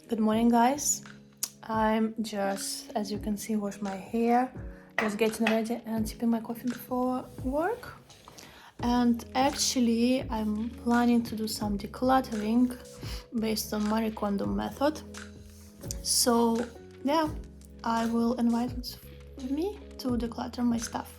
Good morning, guys. I'm just, as you can see, wash my hair, just getting ready and sipping my coffee before work. And actually, I'm planning to do some decluttering based on Marie Kondo method. So yeah, I will invite you with me to declutter my stuff.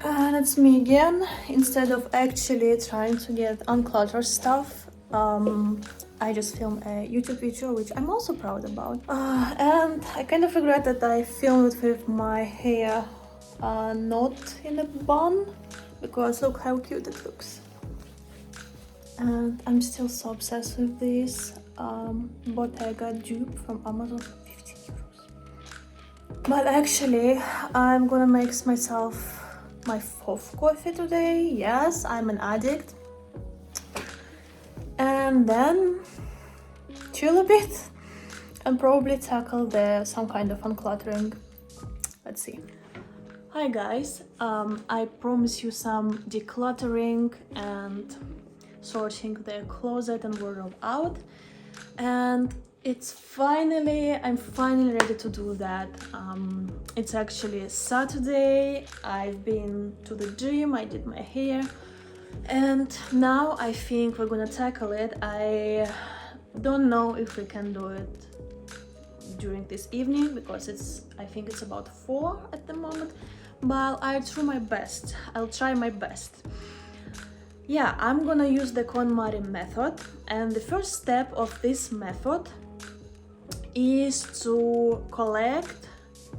And it's me again. Instead of actually trying to get uncluttered stuff, I just filmed a YouTube video, which I'm also proud about. And I kind of regret that I filmed it with my hair not in a bun, because look how cute it looks. And I'm still so obsessed with this. But I got dupe from Amazon for 15 euros. But actually, I'm gonna make myself my fourth coffee today. Yes, I'm an addict. And then chill a bit and probably tackle some kind of uncluttering. Let's see. Hi guys, I promise you some decluttering and sorting the closet and wardrobe out, and I'm finally ready to do that. It's actually Saturday. I've been to the gym, I did my hair, and now I think we're gonna tackle it. I don't know if we can do it during this evening because I think it's about 4 at the moment, but I'll try my best. Yeah, I'm gonna use the Kon Mari method, and the first step of this method is to collect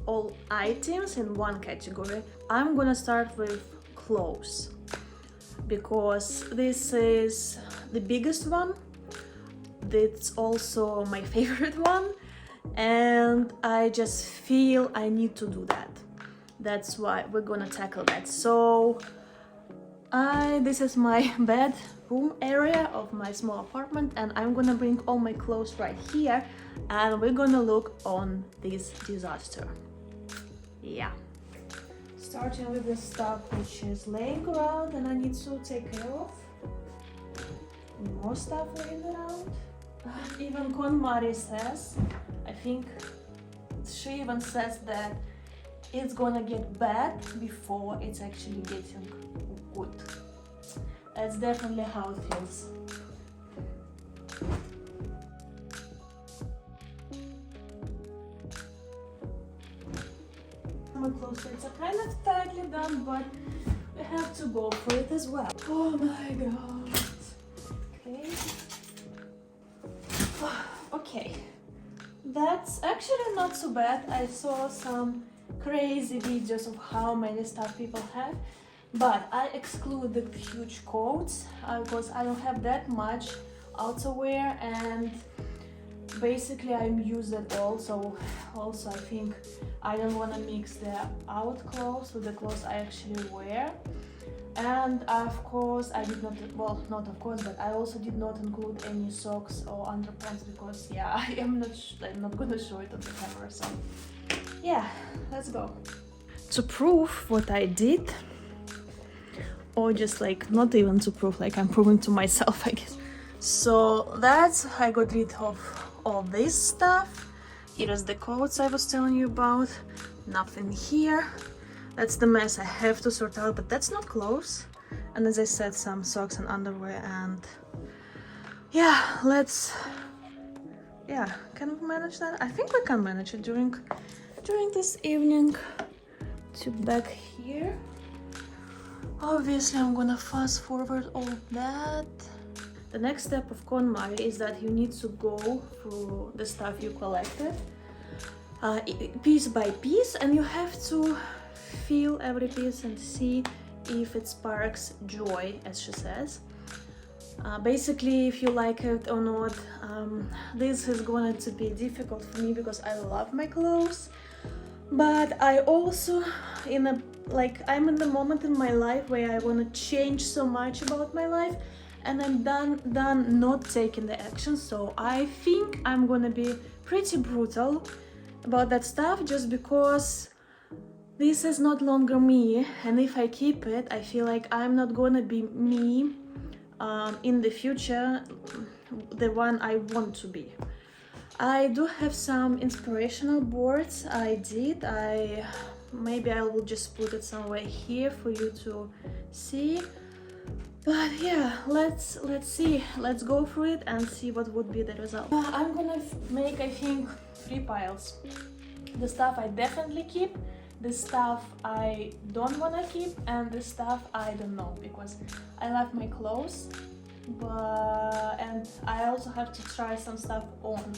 all items in one category. I'm gonna start with clothes because this is the biggest one. It's also my favorite one, and I just feel I need to do that. That's why we're gonna tackle that. So this is my bedroom area of my small apartment, and I'm gonna bring all my clothes right here, and we're gonna look on this disaster. Yeah. Starting with the stuff which is laying around and I need to take care of. More stuff laying around. Even Kon Mari says, I think she even says that it's gonna get bad before it's actually getting good. That's definitely how it feels. My clothes are kind of tightly done, but we have to go for it as well. Oh my god. Okay. Okay. That's actually not so bad. I saw some crazy videos of how many stuff people have, but I exclude the huge coats because I don't have that much outerwear, and basically I'm used it all. So also I think I don't want to mix the out clothes with the clothes I actually wear. And of course I did not, well, not of course, but I also did not include any socks or underpants because yeah, I'm not gonna show it on the camera. So yeah, let's go. To prove what I did, or just like not even to prove, like I'm proving to myself, I guess. So I got rid of all this stuff. Here is the coats I was telling you about. Nothing here. That's the mess I have to sort out, but that's not clothes. And as I said, some socks and underwear, and yeah, can we manage that? I think we can manage it during this evening. To back here. Obviously, I'm gonna fast forward all that. the next step of Kon Mari is that you need to go through the stuff you collected piece by piece, and you have to feel every piece and see if it sparks joy, as she says. Basically, if you like it or not. This is going to be difficult for me because I love my clothes, but I also I'm in the moment in my life where I want to change so much about my life, and I'm done not taking the action. So I think I'm gonna be pretty brutal about that stuff, just because this is not longer me, and if I keep it, I feel like I'm not gonna be me in the future, the one I want to be. I do have some inspirational boards maybe I will just put it somewhere here for you to see. But yeah, let's see, let's go through it and see what would be the result. I'm gonna make, I think, 3 piles. The stuff I definitely keep, the stuff I don't wanna keep, and the stuff I don't know, because I love my clothes, and I also have to try some stuff on.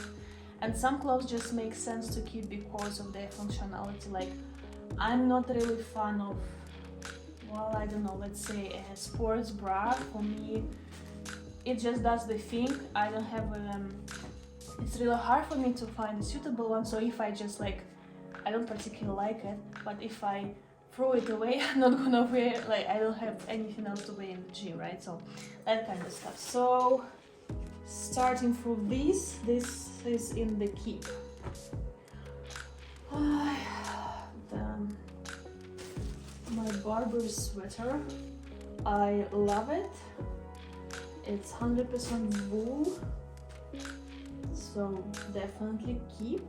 And some clothes just make sense to keep because of their functionality. Like, I'm not really fan of, well, I don't know, let's say a sports bra. For me, it just does the thing. I don't have it's really hard for me to find a suitable one. So if I just I don't particularly like it, but if I throw it away, I'm not gonna wear it. I don't have anything else to wear in the gym, right? So that kind of stuff. So starting from this is in the keep. My Barber sweater, I love it. It's 100% wool, so definitely keep.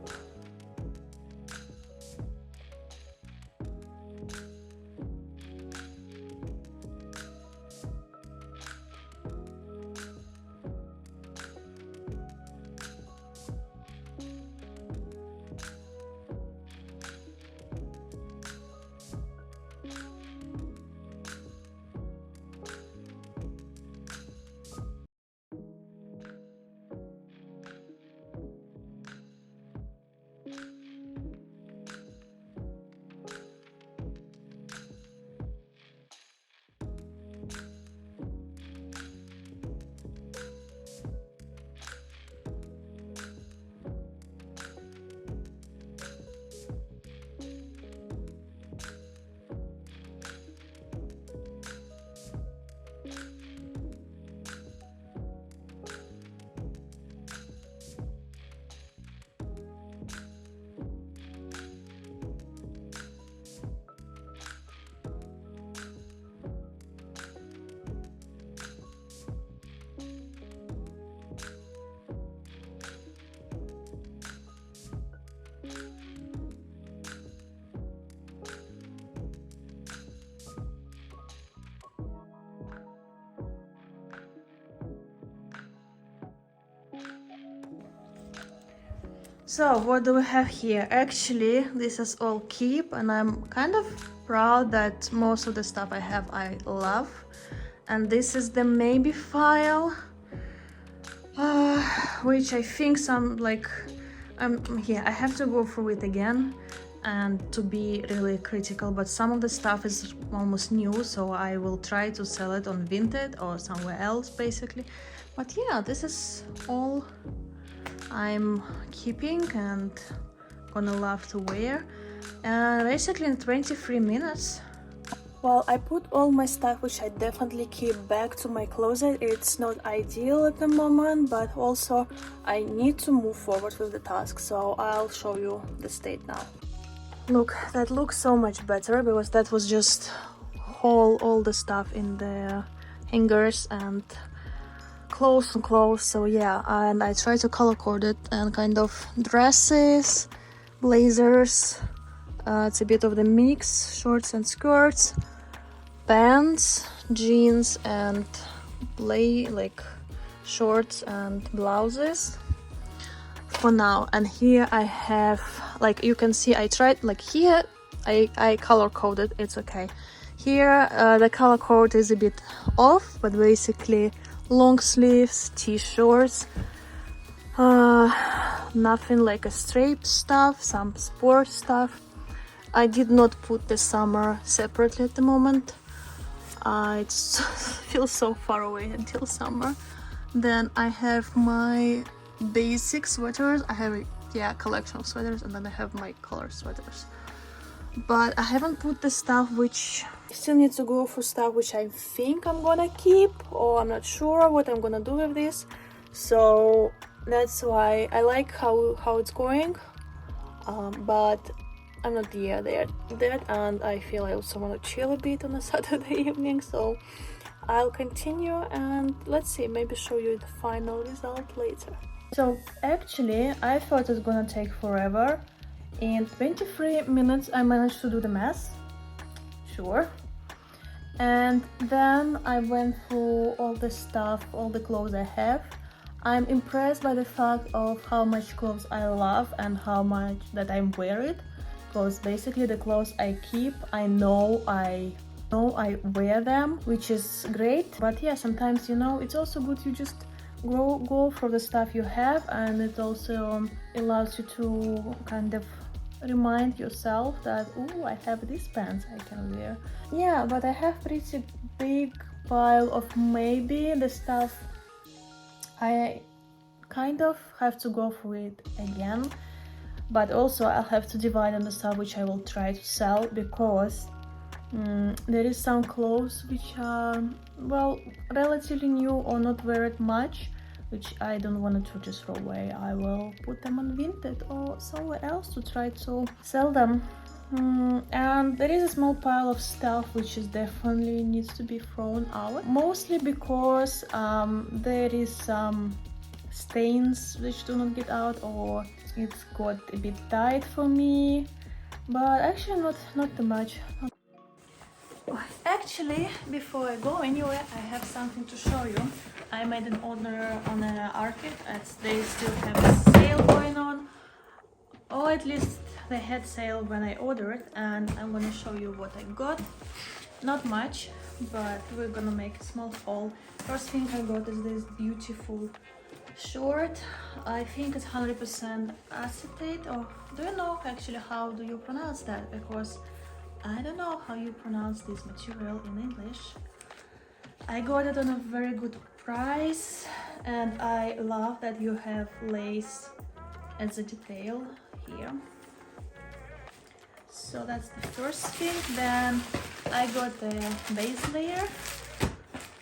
So what do we have here? Actually, this is all keep, and I'm kind of proud that most of the stuff I have I love. And this is the maybe file, which I think I have to go through it again and to be really critical, but some of the stuff is almost new, so I will try to sell it on Vinted or somewhere else basically. But yeah, this is all I'm keeping and gonna love to wear, and basically in 23 minutes. Well, I put all my stuff, which I definitely keep, back to my closet. It's not ideal at the moment, but also I need to move forward with the task, so I'll show you the state now. Look, that looks so much better, because that was just all the stuff in the hangers and clothes. So yeah, and I try to color code it, and kind of dresses, blazers, it's a bit of the mix, shorts and skirts, pants, jeans, and shorts and blouses for now. And here I have, you can see, I tried, here I color coded, it's okay. Here the color code is a bit off, but basically long sleeves, t-shirts, nothing like a straight stuff, some sport stuff. I did not put the summer separately at the moment. It feels so far away until summer. Then I have my basic sweaters. I have a collection of sweaters, and then I have my color sweaters. But I haven't put the stuff which still needs to go for stuff which I think I'm gonna keep, or I'm not sure what I'm gonna do with this. So that's why I like how it's going, but I'm not there yet, and I feel I also want to chill a bit on a Saturday evening, so I'll continue and let's see, maybe show you the final result later. So actually I thought it's gonna take forever. In 23 minutes I managed to do the math, sure. And then I went through all the stuff, all the clothes I have. I'm impressed by the fact of how much clothes I love and how much that I'm wearing. Because basically the clothes I keep, I know I wear them, which is great. But yeah, sometimes, you know, it's also good you just go for the stuff you have, and it also allows you to kind of remind yourself that, oh, I have these pants I can wear. Yeah, but I have pretty big pile of maybe the stuff I kind of have to go through it again. But also I'll have to divide on the stuff which I will try to sell, because there is some clothes which are, well, relatively new or not wear much, which I don't want to just throw away. I will put them on Vinted or somewhere else to try to sell them. And there is a small pile of stuff which is definitely needs to be thrown out, mostly because there is some stains which do not get out, or it's got a bit tight for me, but actually not too much. Actually, before I go anywhere, I have something to show you. I made an order on Arket, as they still have a sale going on, or at least they had sale when I ordered, and I'm gonna show you what I got. Not much, but we're gonna make a small haul. First thing I got is this beautiful short. I think it's 100% acetate, or do you know actually how do you pronounce that? Because I don't know how you pronounce this material in English. I got it on a very good price, and I love that you have lace as a detail here. So that's the first thing. Then I got the base layer.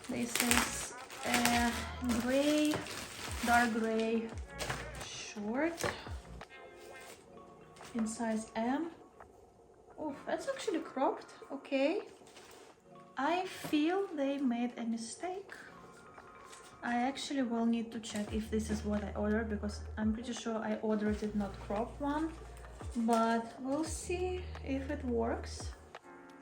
This is a gray, dark gray short in size M. Oh, that's actually cropped. Okay. I feel they made a mistake. I actually will need to check if this is what I ordered, because I'm pretty sure I ordered it not cropped one. But we'll see if it works.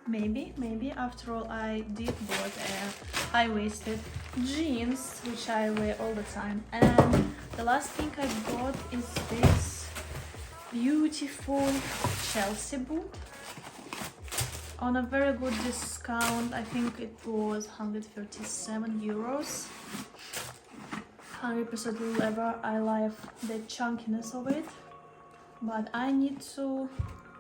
Maybe. After all, I did bought a high-waisted jeans, which I wear all the time. And the last thing I got is this beautiful Chelsea boot on a very good discount. I think it was 137 euros. 100% leather. I love the chunkiness of it, but I need to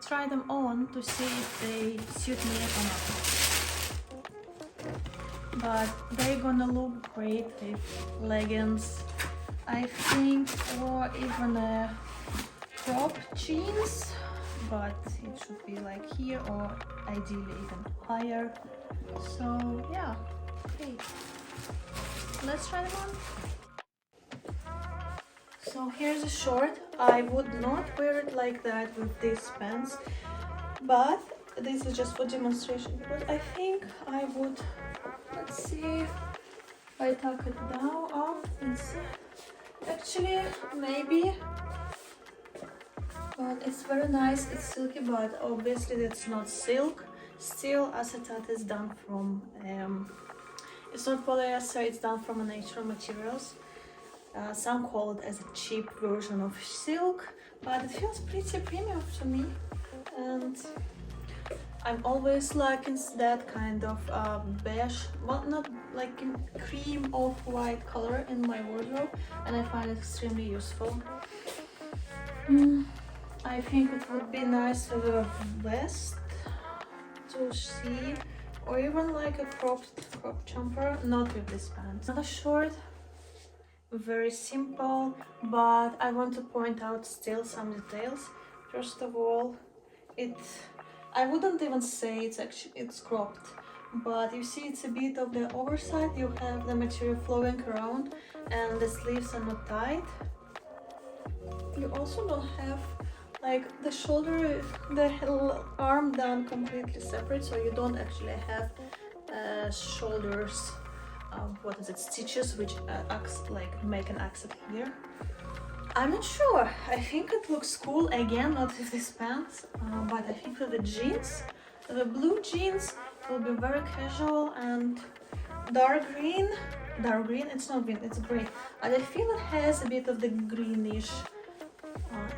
try them on to see if they suit me or not. But they're gonna look great with leggings, I think, or even a crop jeans, but it should be like here, or ideally even higher. So yeah, okay, let's try them on. So here's a short. I would not wear it like that with these pants, but this is just for demonstration, because I think I would, let's see if I tuck it down off inside. Actually, maybe, but it's very nice. It's silky, but obviously it's not silk. Still, acetate is done from, it's not polyester, it's done from natural materials. Some call it as a cheap version of silk, but it feels pretty premium to me, and I'm always lacking that kind of beige, well, not like cream off-white color in my wardrobe, and I find it extremely useful. I think it would be nice with a vest to see, or even like a cropped jumper, not with this pants. Another short, very simple, but I want to point out still some details. First of all, I wouldn't even say it's cropped, but you see it's a bit of the oversight. You have the material flowing around and the sleeves are not tight. You also don't have like the shoulder, the arm done completely separate, so you don't actually have shoulders, stitches, which make an accent here. I'm not sure. I think it looks cool, again, not with these pants, but I think with the jeans, the blue jeans, it will be very casual, and dark green, it's not green, it's gray, but I feel it has a bit of the greenish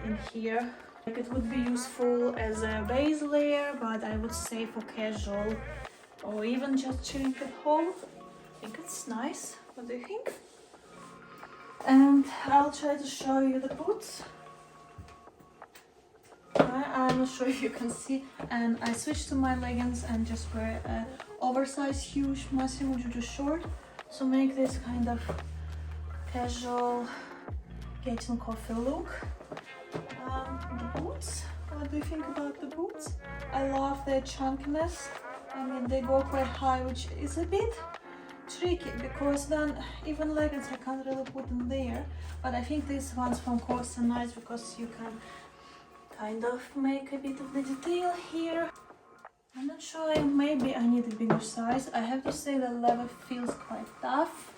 in here. Like it would be useful as a base layer, but I would say for casual or even just chilling at home, I think it's nice. What do you think? And I'll try to show you the boots. I'm not sure if you can see, and I switched to my leggings and just wear an oversized huge Massimo Dutti short, so make this kind of casual getting coffee look. The boots, what do you think about the boots? I love their chunkiness. I mean, they go quite high, which is a bit tricky because then even leggings I can't really put in there, but I think these ones from Cost are nice because you can kind of make a bit of the detail here. I'm not sure, maybe I need a bigger size. I have to say the leather feels quite tough,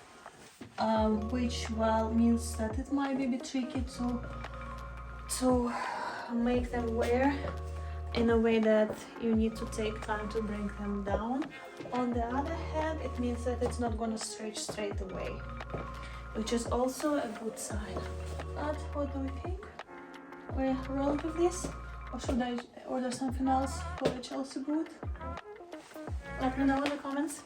which well means that it might be a bit tricky to make them wear in a way that you need to take time to bring them down. On the other hand, it means that it's not going to stretch straight away, which is also a good sign. But what do we think? We're rolling with this, or should I order something else for the Chelsea boot? Let me know in the comments.